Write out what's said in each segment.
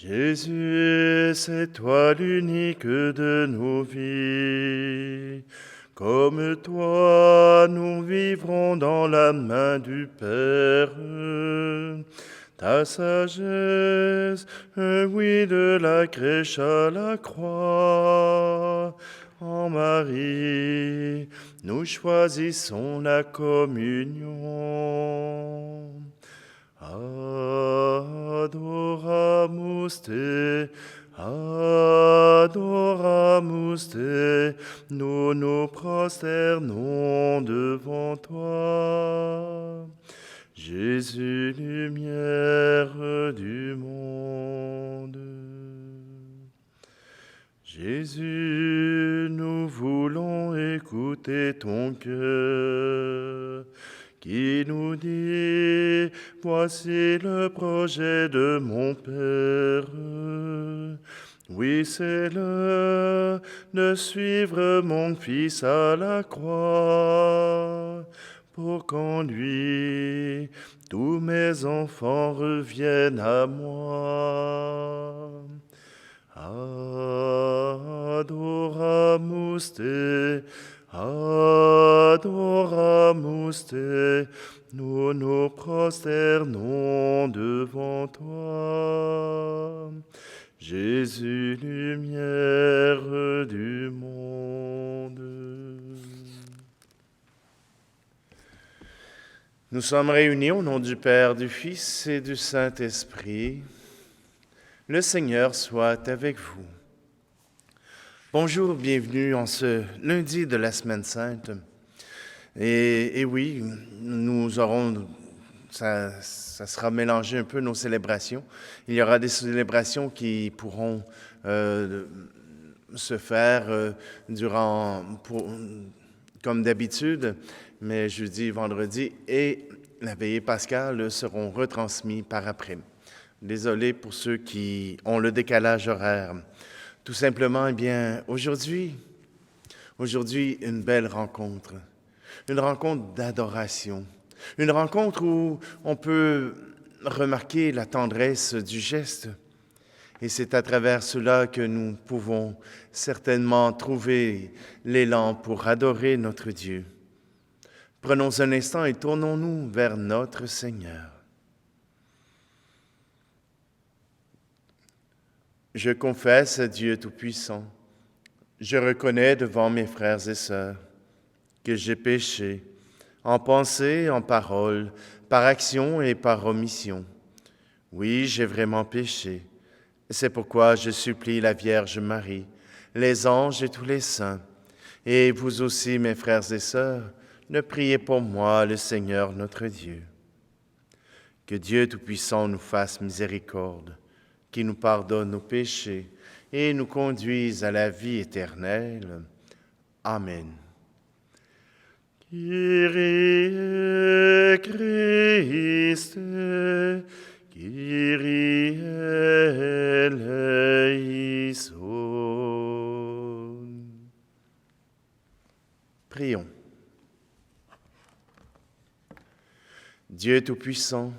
Jésus, c'est toi l'unique de nos vies. Comme toi, nous vivrons dans la main du Père. Ta sagesse, oui, de la crèche à la croix. En Marie, nous choisissons la communion. Adoramus te, adoramus te, nous nous prosternons devant toi. Jésus, lumière du monde. Jésus, nous voulons écouter ton cœur qui nous dit, voici le projet de mon Père. Oui, c'est l'heure de suivre mon Fils à la croix, pour qu'en lui, tous mes enfants reviennent à moi. Adoramus te, adoramus te, nous nous prosternons devant toi. Jésus, lumière du monde. Nous sommes réunis au nom du Père, du Fils et du Saint-Esprit. Le Seigneur soit avec vous. Bonjour, bienvenue en ce lundi de la Semaine Sainte. Et oui, nous aurons, ça sera mélangé un peu nos célébrations. Il y aura des célébrations qui pourront se faire comme d'habitude, mais jeudi, vendredi et la veillée pascale seront retransmis par après. Désolé pour ceux qui ont le décalage horaire. Tout simplement, eh bien, aujourd'hui, une belle rencontre. Une rencontre d'adoration. Une rencontre où on peut remarquer la tendresse du geste. Et c'est à travers cela que nous pouvons certainement trouver l'élan pour adorer notre Dieu. Prenons un instant et tournons-nous vers notre Seigneur. Je confesse à Dieu Tout-Puissant, je reconnais devant mes frères et sœurs que j'ai péché en pensée, en parole, par action et par omission. Oui, j'ai vraiment péché. C'est pourquoi je supplie la Vierge Marie, les anges et tous les saints, et vous aussi, mes frères et sœurs, de prier pour moi, le Seigneur notre Dieu. Que Dieu Tout-Puissant nous fasse miséricorde, qui nous pardonne nos péchés et nous conduise à la vie éternelle. Amen. Kyrie Christe, Kyrie eleison. Prions. Dieu Tout-Puissant,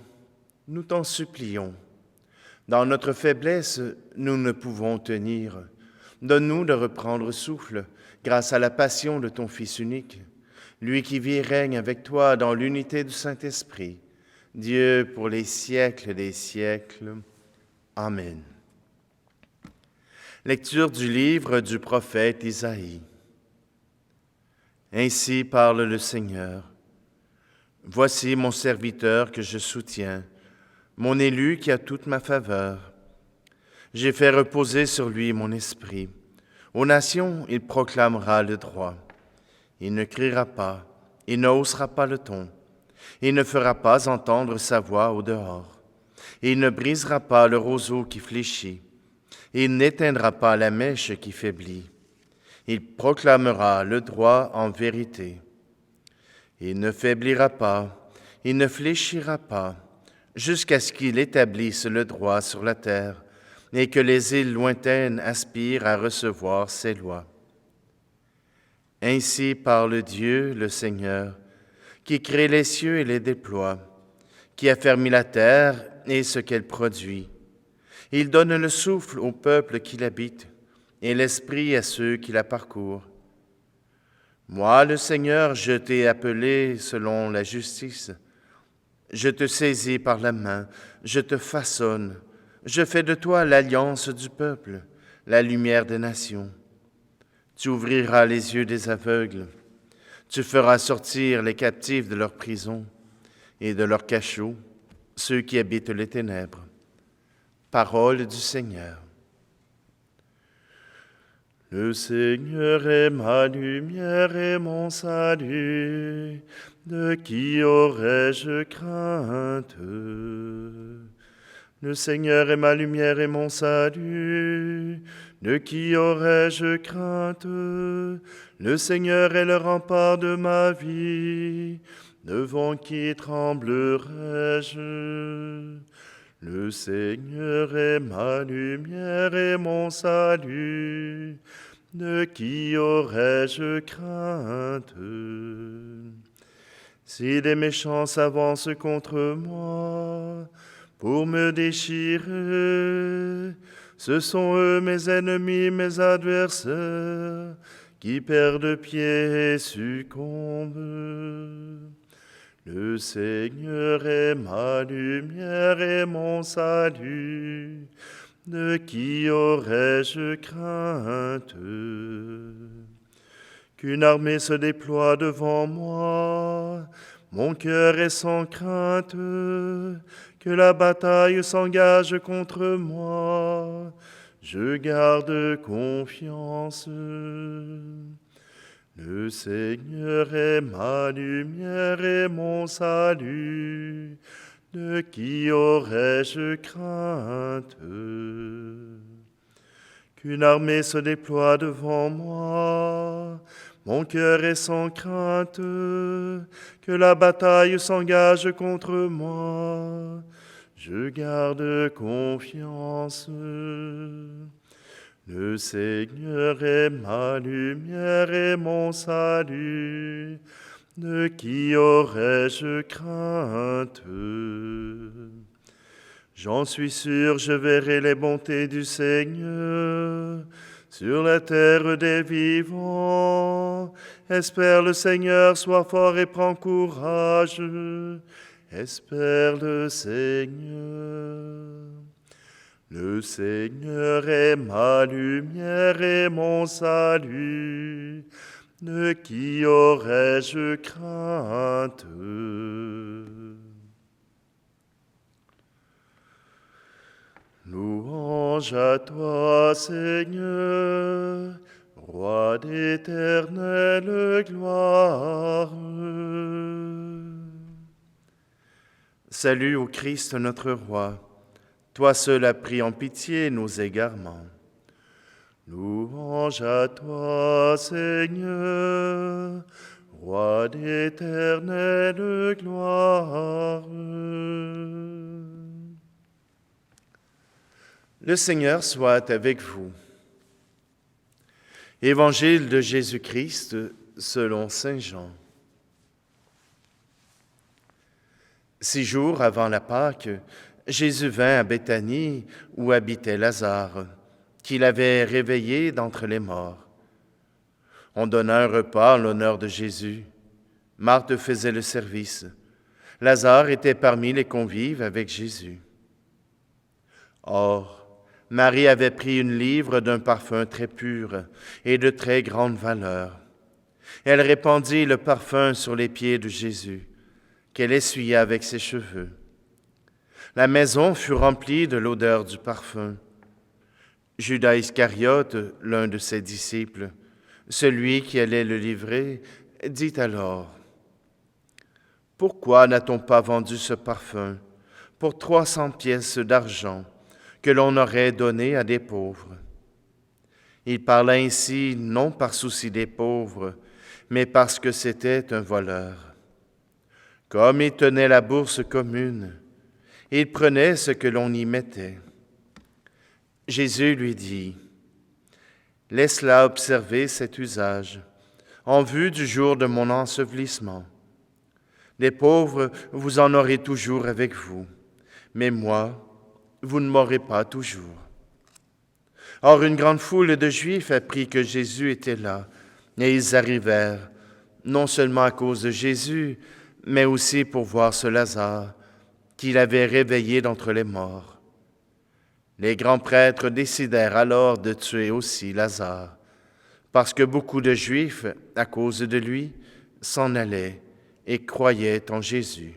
nous t'en supplions. Dans notre faiblesse, nous ne pouvons tenir. Donne-nous de reprendre souffle grâce à la passion de ton Fils unique, lui qui vit et règne avec toi dans l'unité du Saint-Esprit, Dieu pour les siècles des siècles. Amen. Lecture du livre du prophète Isaïe. Ainsi parle le Seigneur. Voici mon serviteur que je soutiens, mon élu qui a toute ma faveur. J'ai fait reposer sur lui mon esprit. Aux nations, il proclamera le droit. Il ne criera pas, il ne haussera pas le ton. Il ne fera pas entendre sa voix au dehors. Il ne brisera pas le roseau qui fléchit. Il n'éteindra pas la mèche qui faiblit. Il proclamera le droit en vérité. Il ne faiblira pas, il ne fléchira pas, jusqu'à ce qu'il établisse le droit sur la terre et que les îles lointaines aspirent à recevoir ses lois. Ainsi parle Dieu, le Seigneur, qui crée les cieux et les déploie, qui a fermi la terre et ce qu'elle produit, Il donne le souffle au peuple qui l'habite et l'esprit à ceux qui la parcourent. Moi, le Seigneur, je t'ai appelé selon la justice. Je te saisis par la main, je te façonne. Je fais de toi l'alliance du peuple, la lumière des nations. Tu ouvriras les yeux des aveugles. Tu feras sortir les captifs de leur prison et de leur cachot, ceux qui habitent les ténèbres. Parole du Seigneur. Le Seigneur est ma lumière et mon salut. De qui aurais-je crainte? Le Seigneur est ma lumière et mon salut. De qui aurais-je crainte? Le Seigneur est le rempart de ma vie. Devant qui tremblerais-je? Le Seigneur est ma lumière et mon salut. De qui aurais-je crainte? Si les méchants s'avancent contre moi pour me déchirer, ce sont eux mes ennemis, mes adversaires, qui perdent pied et succombent. Le Seigneur est ma lumière et mon salut. De qui aurais-je crainte? Qu'une armée se déploie devant moi, mon cœur est sans crainte. Que la bataille s'engage contre moi, je garde confiance. Le Seigneur est ma lumière et mon salut. De qui aurais-je crainte? Qu'une armée se déploie devant moi, mon cœur est sans crainte. Que la bataille s'engage contre moi, je garde confiance. Le Seigneur est ma lumière et mon salut. De qui aurais-je crainte? J'en suis sûr, je verrai les bontés du Seigneur sur la terre des vivants. Espère le Seigneur, sois fort et prends courage. Espère le Seigneur. Le Seigneur est ma lumière et mon salut. De qui aurais-je crainte? Louange à toi, Seigneur, Roi d'éternelle gloire. Salut au Christ notre Roi, toi seul as pris en pitié nos égarements. Louange à toi, Seigneur, Roi d'éternelle gloire. Le Seigneur soit avec vous. Évangile de Jésus-Christ selon saint Jean. 6 jours avant la Pâque, Jésus vint à Béthanie où habitait Lazare, qu'il avait réveillé d'entre les morts. On donna un repas en l'honneur de Jésus. Marthe faisait le service. Lazare était parmi les convives avec Jésus. Or, Marie avait pris une livre d'un parfum très pur et de très grande valeur. Elle répandit le parfum sur les pieds de Jésus, qu'elle essuya avec ses cheveux. La maison fut remplie de l'odeur du parfum. Judas Iscariote, l'un de ses disciples, celui qui allait le livrer, dit alors: « Pourquoi n'a-t-on pas vendu ce parfum pour 300 pièces d'argent que l'on aurait donné à des pauvres? » Il parla ainsi non par souci des pauvres, mais parce que c'était un voleur. Comme il tenait la bourse commune, il prenait ce que l'on y mettait. Jésus lui dit: « Laisse-la observer cet usage, en vue du jour de mon ensevelissement. Les pauvres, vous en aurez toujours avec vous, mais moi, vous ne m'aurez pas toujours. » Or, une grande foule de Juifs apprit que Jésus était là, et ils arrivèrent, non seulement à cause de Jésus, mais aussi pour voir ce Lazare, qu'il avait réveillé d'entre les morts. Les grands prêtres décidèrent alors de tuer aussi Lazare, parce que beaucoup de Juifs, à cause de lui, s'en allaient et croyaient en Jésus.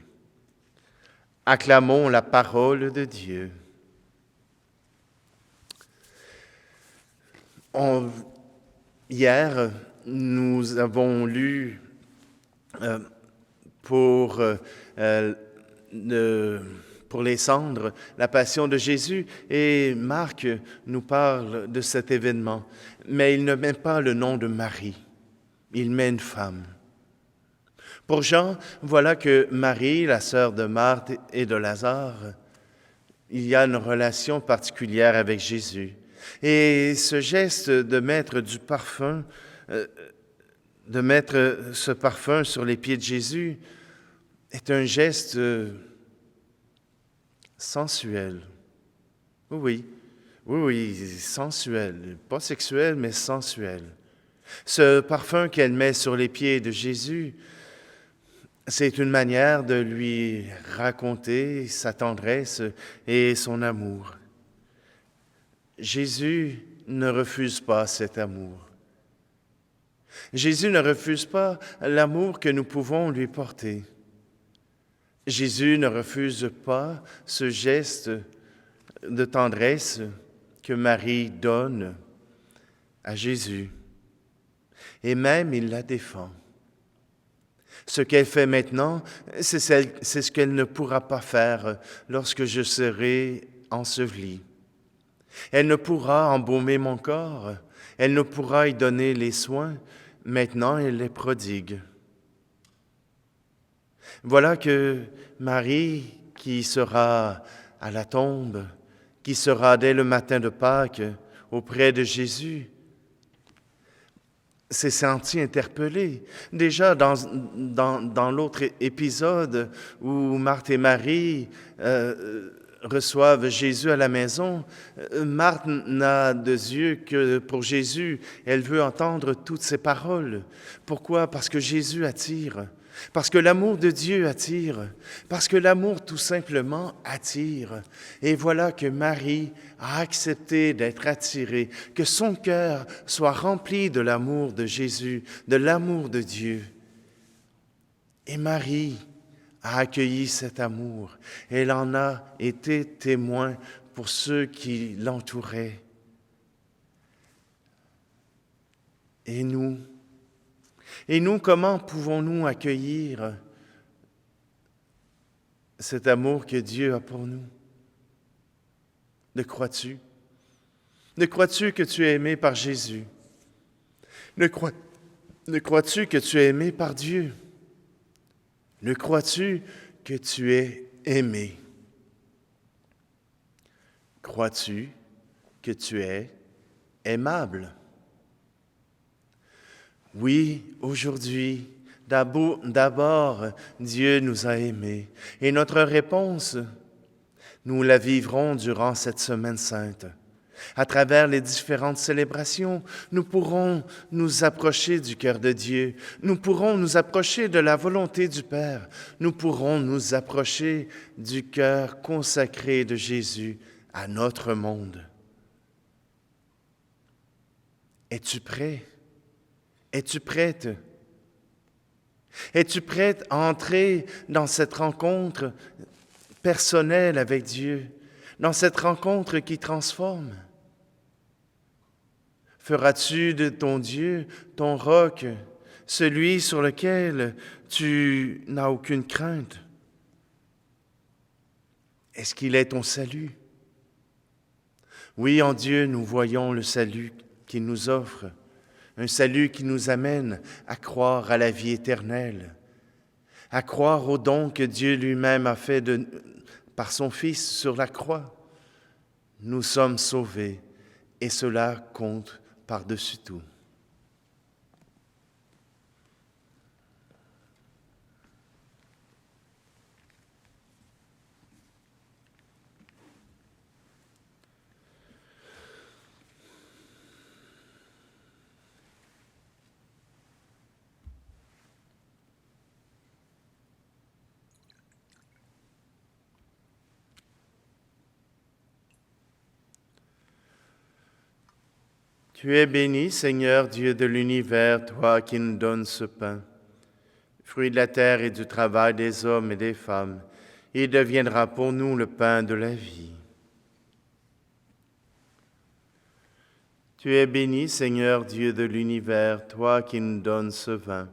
Acclamons la parole de Dieu. Hier, nous avons lu pour les cendres la passion de Jésus et Marc nous parle de cet événement. Mais il ne met pas le nom de Marie, il met une femme. Pour Jean, voilà que Marie, la sœur de Marthe et de Lazare, il y a une relation particulière avec Jésus. Et ce geste de mettre du parfum, de mettre ce parfum sur les pieds de Jésus, est un geste sensuel. Oui, sensuel. Pas sexuel, mais sensuel. Ce parfum qu'elle met sur les pieds de Jésus, c'est une manière de lui raconter sa tendresse et son amour. Jésus ne refuse pas cet amour. Jésus ne refuse pas l'amour que nous pouvons lui porter. Jésus ne refuse pas ce geste de tendresse que Marie donne à Jésus. Et même, il la défend. Ce qu'elle fait maintenant, c'est ce qu'elle ne pourra pas faire lorsque je serai ensevelie. Elle ne pourra embaumer mon corps, elle ne pourra y donner les soins, maintenant elle les prodigue. Voilà que Marie, qui sera à la tombe, qui sera dès le matin de Pâques auprès de Jésus, s'est sentie interpellée. Déjà dans l'autre épisode où Marthe et Marie reçoivent Jésus à la maison, Marthe n'a de yeux que pour Jésus. Elle veut entendre toutes ses paroles. Pourquoi? Parce que Jésus attire. Parce que l'amour de Dieu attire. Parce que l'amour tout simplement attire. Et voilà que Marie a accepté d'être attirée, que son cœur soit rempli de l'amour de Jésus, de l'amour de Dieu. Et Marie a accueilli cet amour. Elle en a été témoin pour ceux qui l'entouraient. Et nous, comment pouvons-nous accueillir cet amour que Dieu a pour nous? Le crois-tu? Le crois-tu que tu es aimé par Jésus? Le crois-tu que tu es aimé par Dieu? Le crois-tu que tu es aimé? Crois-tu que tu es aimable? Oui, aujourd'hui, d'abord, Dieu nous a aimés. Et notre réponse, nous la vivrons durant cette semaine sainte. À travers les différentes célébrations, nous pourrons nous approcher du cœur de Dieu. Nous pourrons nous approcher de la volonté du Père. Nous pourrons nous approcher du cœur consacré de Jésus à notre monde. Es-tu prêt? Es-tu prête? Es-tu prête à entrer dans cette rencontre personnelle avec Dieu, dans cette rencontre qui transforme? Feras-tu de ton Dieu ton roc, celui sur lequel tu n'as aucune crainte? Est-ce qu'il est ton salut? Oui, en Dieu, nous voyons le salut qu'il nous offre. Un salut qui nous amène à croire à la vie éternelle, à croire au don que Dieu lui-même a fait par son Fils sur la croix. Nous sommes sauvés et cela compte par-dessus tout. Tu es béni, Seigneur Dieu de l'univers, toi qui nous donnes ce pain, fruit de la terre et du travail des hommes et des femmes. Il deviendra pour nous le pain de la vie. Tu es béni, Seigneur Dieu de l'univers, toi qui nous donnes ce vin,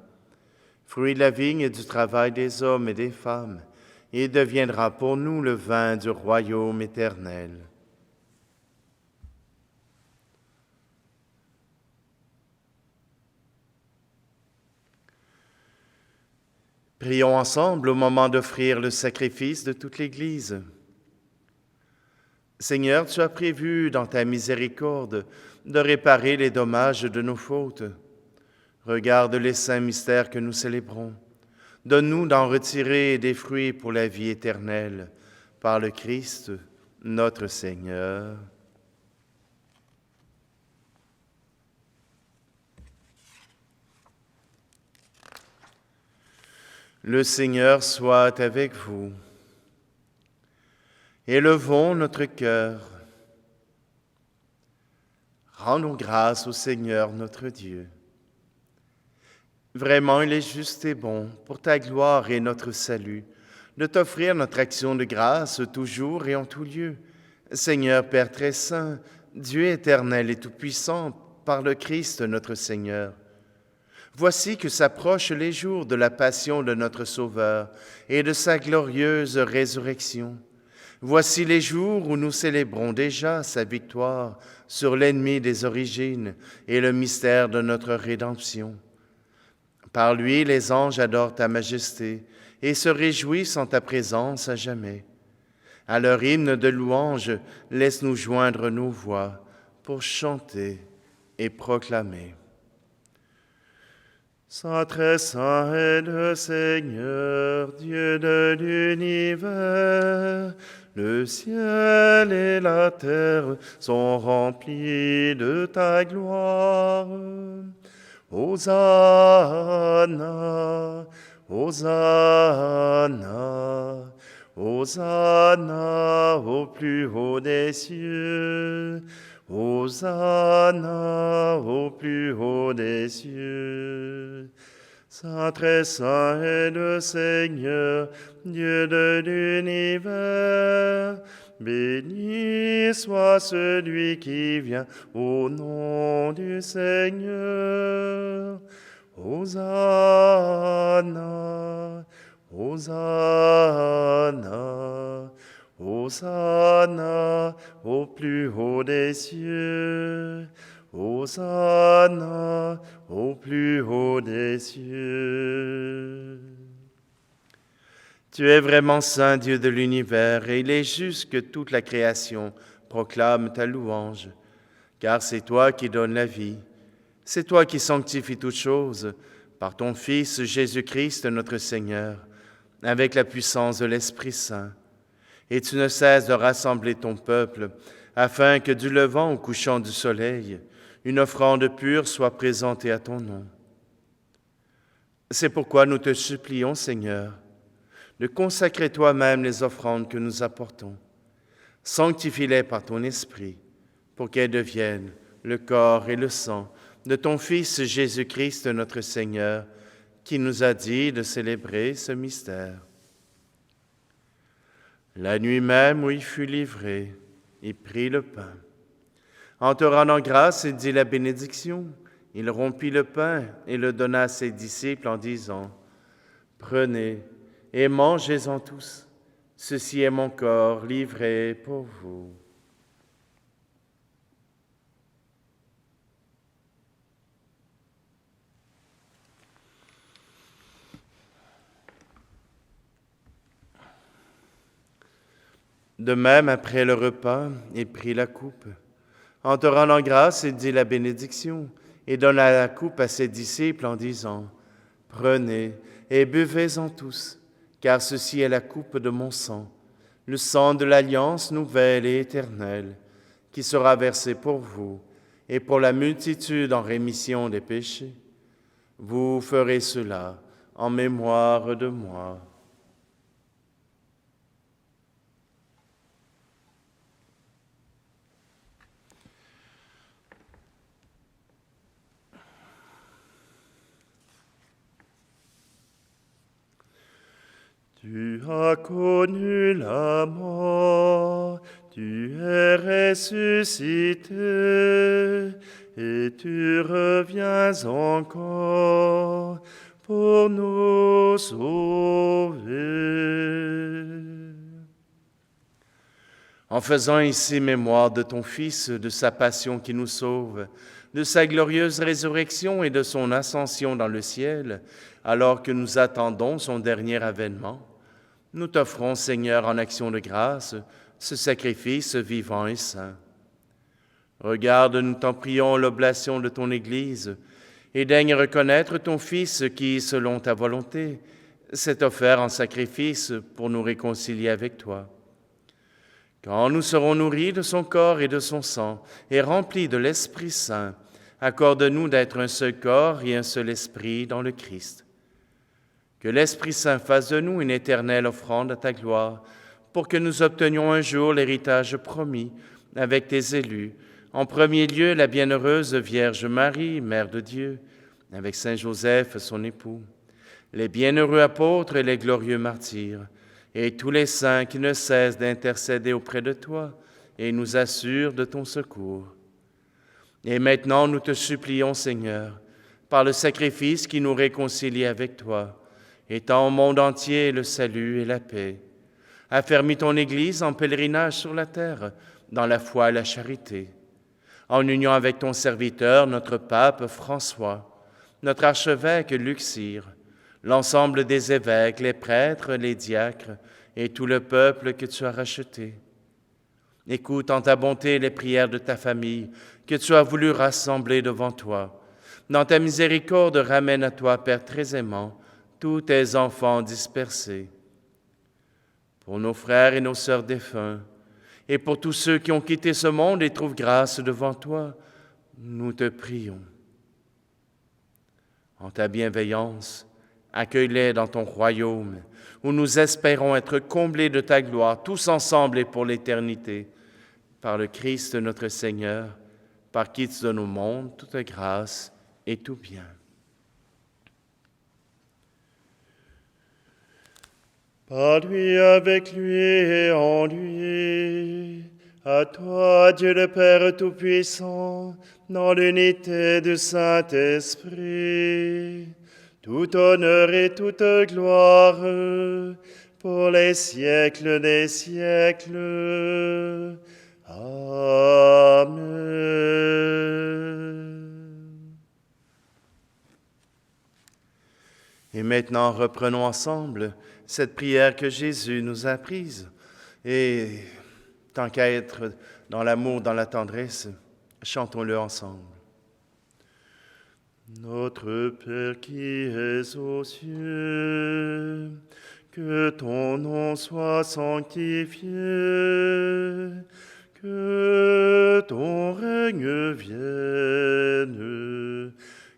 fruit de la vigne et du travail des hommes et des femmes. Il deviendra pour nous le vin du royaume éternel. Prions ensemble au moment d'offrir le sacrifice de toute l'Église. Seigneur, tu as prévu dans ta miséricorde de réparer les dommages de nos fautes. Regarde les saints mystères que nous célébrons. Donne-nous d'en retirer des fruits pour la vie éternelle, par le Christ, notre Seigneur. Le Seigneur soit avec vous. Élevons notre cœur. Rendons grâce au Seigneur notre Dieu. Vraiment, il est juste et bon, pour ta gloire et notre salut, de t'offrir notre action de grâce toujours et en tout lieu. Seigneur Père très saint, Dieu éternel et tout-puissant, par le Christ notre Seigneur. Voici que s'approchent les jours de la passion de notre Sauveur et de sa glorieuse résurrection. Voici les jours où nous célébrons déjà sa victoire sur l'ennemi des origines et le mystère de notre rédemption. Par lui, les anges adorent ta majesté et se réjouissent en ta présence à jamais. À leur hymne de louange, laisse-nous joindre nos voix pour chanter et proclamer. Saint, très saint est le Seigneur, Dieu de l'univers. Le ciel et la terre sont remplis de ta gloire. Hosanna, Hosanna, Hosanna au plus haut des cieux. Hosanna au plus haut des cieux. Saint très saint est le Seigneur, Dieu de l'univers. Béni soit celui qui vient au nom du Seigneur. Hosanna, Hosanna, Hosanna au plus haut des cieux. Hosanna au plus haut des cieux. Tu es vraiment saint, Dieu de l'univers, et il est juste que toute la création proclame ta louange, car c'est toi qui donnes la vie, c'est toi qui sanctifies toutes choses, par ton Fils Jésus-Christ notre Seigneur, avec la puissance de l'Esprit Saint. Et tu ne cesses de rassembler ton peuple, afin que du levant au couchant du soleil, une offrande pure soit présentée à ton nom. C'est pourquoi nous te supplions, Seigneur, de consacrer toi-même les offrandes que nous apportons. Sanctifie-les par ton Esprit, pour qu'elles deviennent le corps et le sang de ton Fils Jésus-Christ notre Seigneur, qui nous a dit de célébrer ce mystère. La nuit même où il fut livré, il prit le pain. En te rendant grâce, il dit la bénédiction. Il rompit le pain et le donna à ses disciples en disant : « Prenez et mangez-en tous. Ceci est mon corps livré pour vous. » De même, après le repas, il prit la coupe. En te rendant grâce, il dit la bénédiction et donna la coupe à ses disciples en disant : « Prenez et buvez-en tous, car ceci est la coupe de mon sang, le sang de l'alliance nouvelle et éternelle, qui sera versé pour vous et pour la multitude en rémission des péchés. Vous ferez cela en mémoire de moi. » Tu as connu la mort, tu es ressuscité, et tu reviens encore pour nous sauver. En faisant ici mémoire de ton Fils, de sa passion qui nous sauve, de sa glorieuse résurrection et de son ascension dans le ciel, alors que nous attendons son dernier avènement, nous t'offrons, Seigneur, en action de grâce, ce sacrifice vivant et saint. Regarde, nous t'en prions, l'oblation de ton Église, et daigne reconnaître ton Fils qui, selon ta volonté, s'est offert en sacrifice pour nous réconcilier avec toi. Quand nous serons nourris de son corps et de son sang, et remplis de l'Esprit Saint, accorde-nous d'être un seul corps et un seul esprit dans le Christ. Que l'Esprit Saint fasse de nous une éternelle offrande à ta gloire, pour que nous obtenions un jour l'héritage promis avec tes élus, en premier lieu la bienheureuse Vierge Marie, Mère de Dieu, avec Saint Joseph, son époux, les bienheureux apôtres et les glorieux martyrs, et tous les saints qui ne cessent d'intercéder auprès de toi et nous assurent de ton secours. Et maintenant, nous te supplions, Seigneur, par le sacrifice qui nous réconcilie avec toi, étends au monde entier le salut et la paix. Affermis ton Église en pèlerinage sur la terre, dans la foi et la charité. En union avec ton serviteur, notre pape François, notre archevêque Luxire, l'ensemble des évêques, les prêtres, les diacres et tout le peuple que tu as racheté. Écoute en ta bonté les prières de ta famille que tu as voulu rassembler devant toi. Dans ta miséricorde, ramène à toi, Père très aimant, tous tes enfants dispersés. Pour nos frères et nos sœurs défunts, et pour tous ceux qui ont quitté ce monde et trouvent grâce devant toi, nous te prions. En ta bienveillance, accueille-les dans ton royaume, où nous espérons être comblés de ta gloire, tous ensemble et pour l'éternité, par le Christ notre Seigneur, par qui tu donnes au monde toute grâce et tout bien. Par lui, avec lui et en lui, à toi, Dieu le Père Tout-Puissant, dans l'unité du Saint-Esprit, tout honneur et toute gloire pour les siècles des siècles. Amen. Et maintenant, reprenons ensemble cette prière que Jésus nous a apprise. Et tant qu'à être dans l'amour, dans la tendresse, chantons-le ensemble. Notre Père qui es aux cieux, que ton nom soit sanctifié, que ton règne vienne,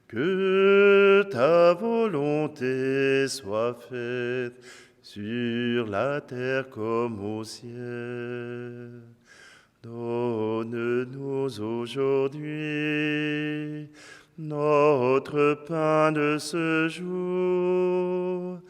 que ta volonté soit faite sur la terre comme au ciel. Donne-nous aujourd'hui notre pain de ce jour.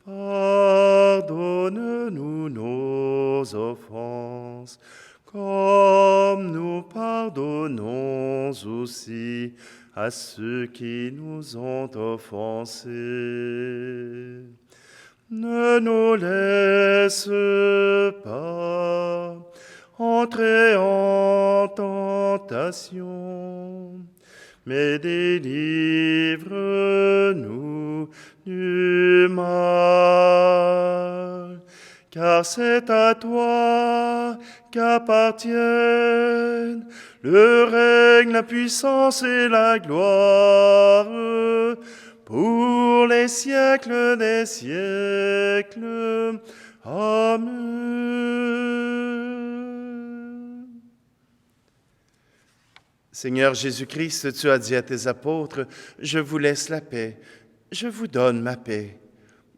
Pardonne-nous nos offenses, comme nous pardonnons aussi à ceux qui nous ont offensés. Ne nous laisse pas entrer en tentation, mais délivre-nous du mal. Car c'est à toi qu'appartiennent le règne, la puissance et la gloire pour les siècles des siècles. Amen. Seigneur Jésus-Christ, tu as dit à tes apôtres, « Je vous laisse la paix, je vous donne ma paix.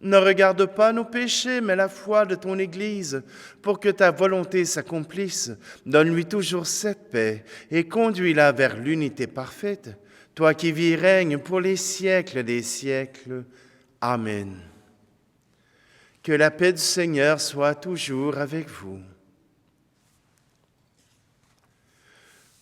Ne regarde pas nos péchés, mais la foi de ton Église, pour que ta volonté s'accomplisse. Donne-lui toujours cette paix et conduis-la vers l'unité parfaite, toi qui vis et règnes pour les siècles des siècles. Amen. Que la paix du Seigneur soit toujours avec vous.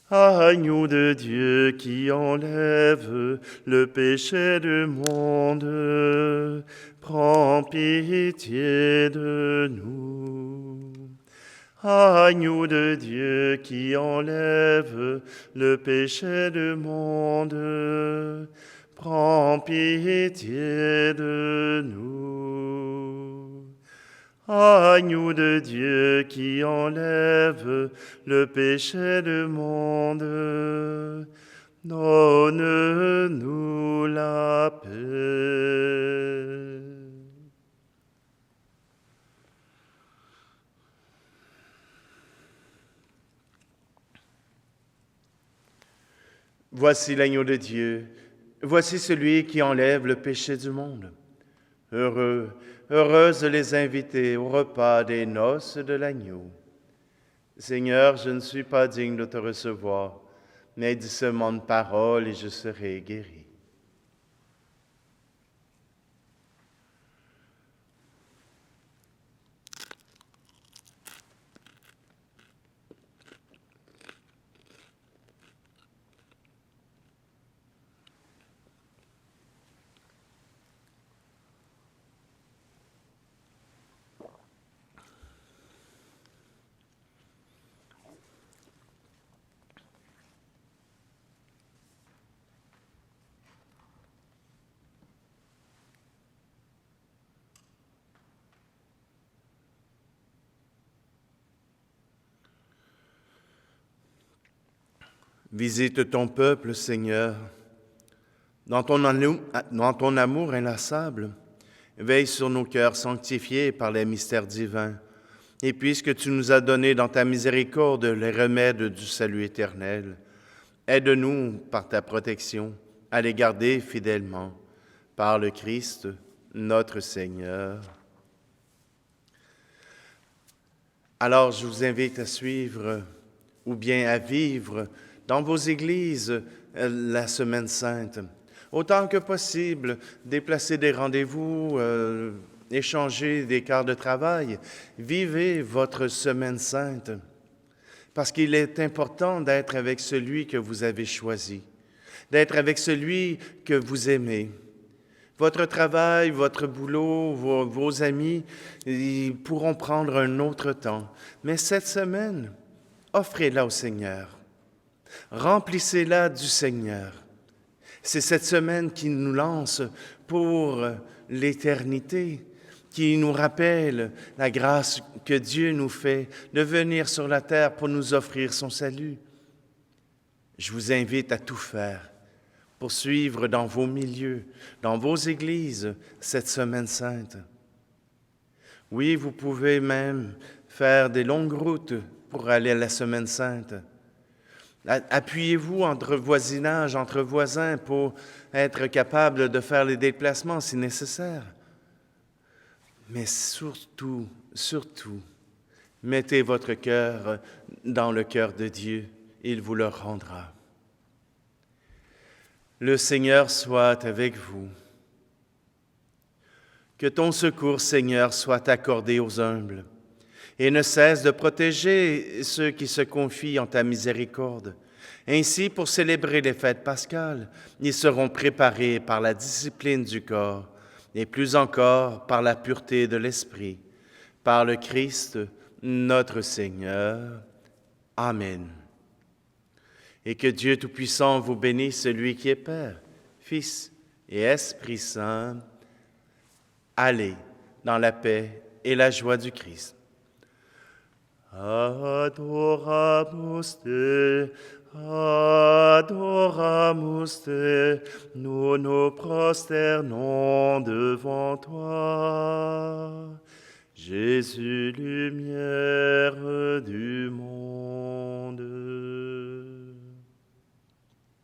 Agneau de Dieu qui enlève le péché du monde, prends pitié de nous. Agneau de Dieu qui enlève le péché du monde, prends pitié de nous. Agneau de Dieu qui enlève le péché du monde, donne-nous la paix. Voici l'agneau de Dieu, voici celui qui enlève le péché du monde. Heureux, heureuse les invités au repas des noces de l'agneau. Seigneur, je ne suis pas digne de te recevoir, mais dis seulement une parole et je serai guéri. Visite ton peuple, Seigneur, dans ton amour inlassable. Veille sur nos cœurs sanctifiés par les mystères divins. Et puisque tu nous as donné dans ta miséricorde les remèdes du salut éternel, aide-nous par ta protection à les garder fidèlement. Par le Christ, notre Seigneur. Alors je vous invite à suivre ou bien à vivre dans vos églises la Semaine Sainte. Autant que possible, déplacer des rendez-vous, échanger des quarts de travail. Vivez votre Semaine Sainte parce qu'il est important d'être avec celui que vous avez choisi, d'être avec celui que vous aimez. Votre travail, votre boulot, vos amis, ils pourront prendre un autre temps. Mais cette semaine, offrez-la au Seigneur. Remplissez-la du Seigneur. C'est cette semaine qui nous lance pour l'éternité, qui nous rappelle la grâce que Dieu nous fait de venir sur la terre pour nous offrir son salut. Je vous invite à tout faire pour suivre dans vos milieux, dans vos églises, cette Semaine Sainte. Oui, vous pouvez même faire des longues routes pour aller à la Semaine Sainte. Appuyez-vous entre voisinage, entre voisins pour être capable de faire les déplacements si nécessaire. Mais surtout, mettez votre cœur dans le cœur de Dieu, il vous le rendra. Le Seigneur soit avec vous. Que ton secours, Seigneur, soit accordé aux humbles et ne cesse de protéger ceux qui se confient en ta miséricorde. Ainsi, pour célébrer les fêtes pascales, ils seront préparés par la discipline du corps et plus encore par la pureté de l'esprit. Par le Christ, notre Seigneur. Amen. Et que Dieu Tout-Puissant vous bénisse, celui qui est Père, Fils et Esprit Saint. Allez dans la paix et la joie du Christ. Adoramus te, nous nous prosternons devant toi. Jésus, lumière du monde.